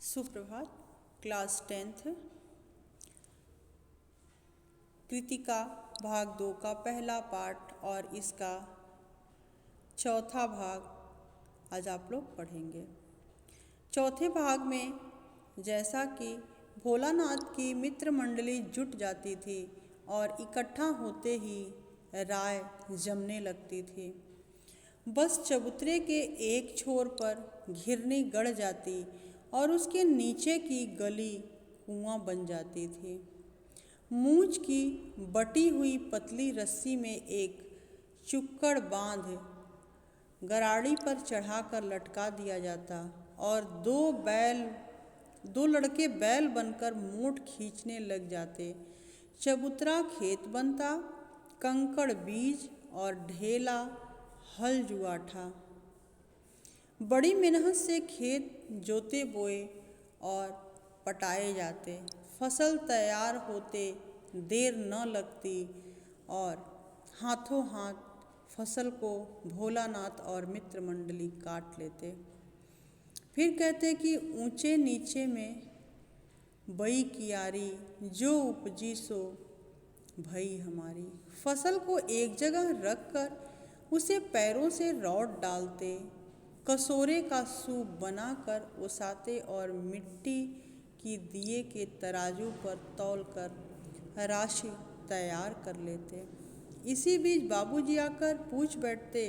सुप्रभात। Class 10th Kritika भाग 2 का पहला पार्ट और इसका चौथा भाग आज आप लोग पढ़ेंगे। चौथे भाग में जैसा कि भोलानाथ की मित्र मंडली जुट जाती थी और इकट्ठा होते ही राय जमने लगती थी। बस चबूतरे के एक छोर पर घिरनी गड़ जाती और उसके नीचे की गली कुआं बन जाती थी। मूंछ की बटी हुई पतली रस्सी में एक चुक्कड़ बांध गराड़ी पर चढ़ाकर लटका दिया जाता और दो लड़के बैल बनकर मोट खींचने लग जाते। चबूतरा खेत बनता, कंकड़ बीज और ढेला हल जुआठा। बड़ी मेहनत से खेत जोते बोए और पटाए जाते। फसल तैयार होते देर न लगती और हाथों हाथ फसल को भोलानाथ और मित्र मंडली काट लेते। फिर कहते कि ऊंचे नीचे में बई कियारी, जो उपजी सो भई हमारी। फसल को एक जगह रख कर उसे पैरों से रौट डालते, कसोरे का सूप बनाकर ओसाते और मिट्टी की दिए के तराजू पर तौल कर राशि तैयार कर लेते। इसी बीच बाबूजी आकर पूछ बैठते,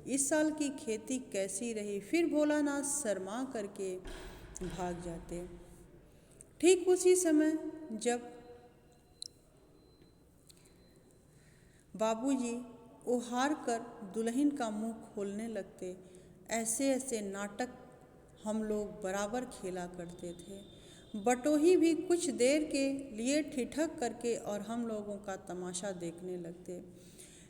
इस साल की खेती कैसी रही। फिर भोलानाथ शर्मा करके भाग जाते। ठीक उसी समय जब बाबूजी ओहार कर दुल्हन का मुंह खोलने लगते, ऐसे ऐसे नाटक हम लोग बराबर खेला करते थे। बटोही भी कुछ देर के लिए ठिठक करके और हम लोगों का तमाशा देखने लगते।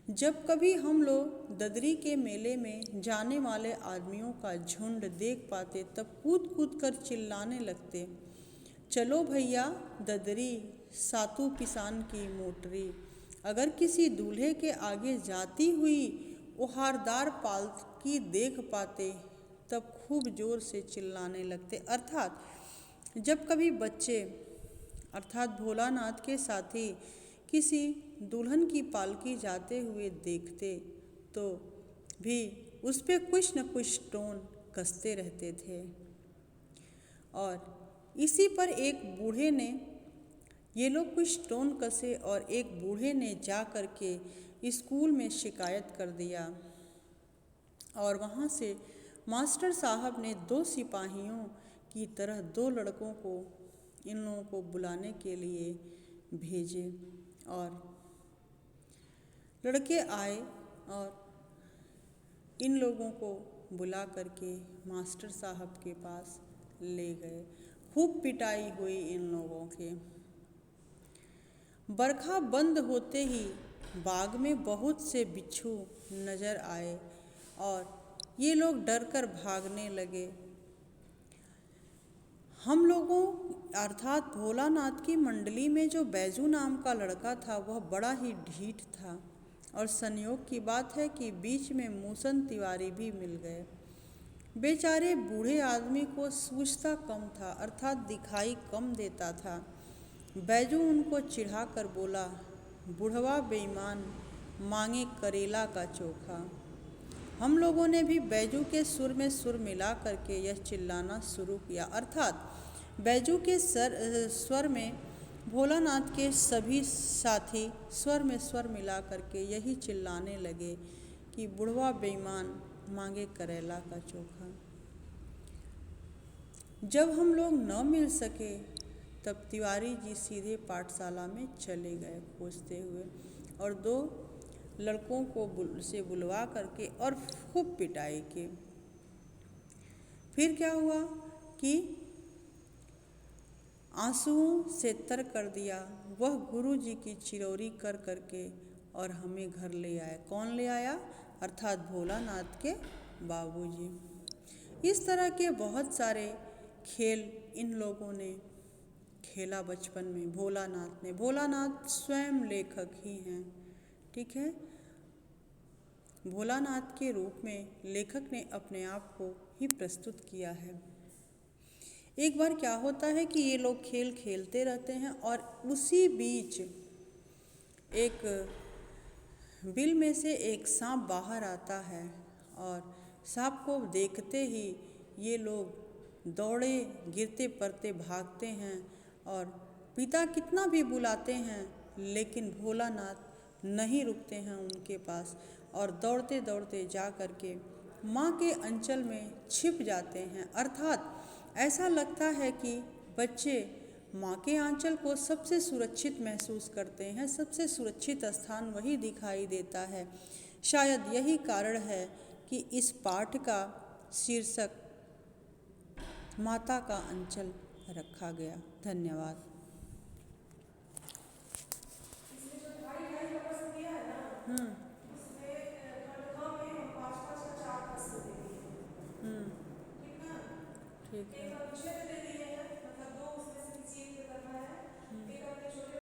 जब कभी हम लोग ददरी के मेले में जाने वाले आदमियों का झुंड देख पाते तब कूद कूद कर चिल्लाने लगते, चलो भैया ददरी, सातू पिसान की मोटरी। अगर किसी दूल्हे के आगे जाती हुई ओहारदार पालकी देख पाते तब खूब जोर से चिल्लाने लगते। अर्थात जब कभी बच्चे अर्थात भोलानाथ के साथी किसी दुल्हन की पालकी जाते हुए देखते तो भी उस पे कुछ न कुछ टोन कसते रहते थे। और इसी पर एक बूढ़े ने ये लोग कुछ टोन कसे और एक बूढ़े ने जा कर के स्कूल में शिकायत कर दिया और वहाँ से मास्टर साहब ने 2 सिपाहियों की तरह 2 लड़कों को इन लोगों को बुलाने के लिए भेजे और लड़के आए और इन लोगों को बुला करके मास्टर साहब के पास ले गए। खूब पिटाई हुई इन लोगों के। बरखा बंद होते ही बाग में बहुत से बिच्छू नजर आए और ये लोग डर कर भागने लगे। हम लोगों अर्थात भोलानाथ की मंडली में जो बैजू नाम का लड़का था वह बड़ा ही ढीठ था और संयोग की बात है कि बीच में मूसन तिवारी भी मिल गए। बेचारे बूढ़े आदमी को सूझता कम था अर्थात दिखाई कम देता था। बैजू उनको चिढ़ा कर बोला, बुढ़वा बेईमान, मांगे करेला का चोखा। हम लोगों ने भी बैजू के सुर में सुर मिला करके यह चिल्लाना शुरू किया। अर्थात बैजू के स्वर में भोलानाथ के सभी साथी स्वर में स्वर मिला करके यही चिल्लाने लगे कि बुढ़वा बेईमान, मांगे करेला का चोखा। जब हम लोग न मिल सके तब तिवारी जी सीधे पाठशाला में चले गए खोजते हुए और 2 लड़कों को से बुलवा करके और खूब पिटाई की। फिर क्या हुआ कि आंसुओं से तर कर दिया। वह गुरु जी की चिरौरी कर करके और हमें घर ले आए। कौन ले आया? अर्थात भोलानाथ के बाबूजी। इस तरह के बहुत सारे खेल इन लोगों ने खेला बचपन में भोलानाथ ने। भोलानाथ स्वयं लेखक ही हैं, ठीक है। भोलानाथ के रूप में लेखक ने अपने आप को ही प्रस्तुत किया है। एक बार क्या होता है कि ये लोग खेल खेलते रहते हैं और उसी बीच एक बिल में से एक सांप बाहर आता है और सांप को देखते ही ये लोग दौड़े गिरते पड़ते भागते हैं और पिता कितना भी बुलाते हैं लेकिन भोलानाथ नहीं रुकते हैं उनके पास और दौड़ते दौड़ते जा कर के माँ के अंचल में छिप जाते हैं। अर्थात ऐसा लगता है कि बच्चे माँ के आंचल को सबसे सुरक्षित महसूस करते हैं, सबसे सुरक्षित स्थान वही दिखाई देता है। शायद यही कारण है कि इस पाठ का शीर्षक माता का अंचल रखा गया। धन्यवाद।